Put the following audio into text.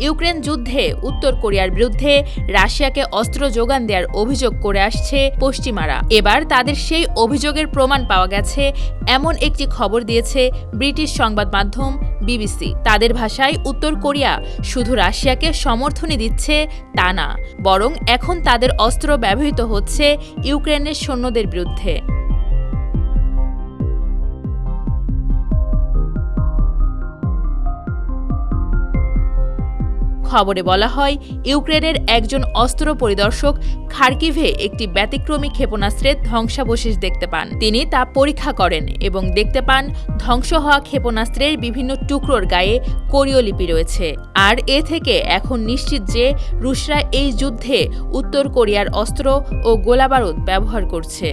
Ukraine যুদ্ধে উত্তর কোরিয়ার বিরুদ্ধে রাশিয়াকে অস্ত্র যোগান দেওয়ার অভিযোগ করে আসছে পশ্চিমারা। এবার তাদের সেই অভিযোগের প্রমাণ পাওয়া গেছে এমন একটি খবর দিয়েছে ব্রিটিশ সংবাদ মাধ্যম বিবিসি। তাদের ভাষায় উত্তর কোরিয়া শুধু রাশিয়াকে সমর্থনই দিচ্ছে তা না, বরং এখন তাদের অস্ত্র ব্যবহৃত হচ্ছে ইউক্রেনের সৈন্যদের বিরুদ্ধে। খবরে বলা হয়, ইউক্রেনের একজন অস্ত্র পরিদর্শক খার্কিভে একটি ব্যতিক্রমী ক্ষেপণাস্ত্রের ধ্বংসাবশেষ দেখতে পান। তিনি তা পরীক্ষা করেন এবং দেখতে পান ধ্বংস হওয়া ক্ষেপণাস্ত্রের বিভিন্ন টুকরোর গায়ে কোরীয় লিপি রয়েছে। আর এ থেকে এখন নিশ্চিত যে রুশরা এই যুদ্ধে উত্তর কোরিয়ার অস্ত্র ও গোলাবারুদ ব্যবহার করছে।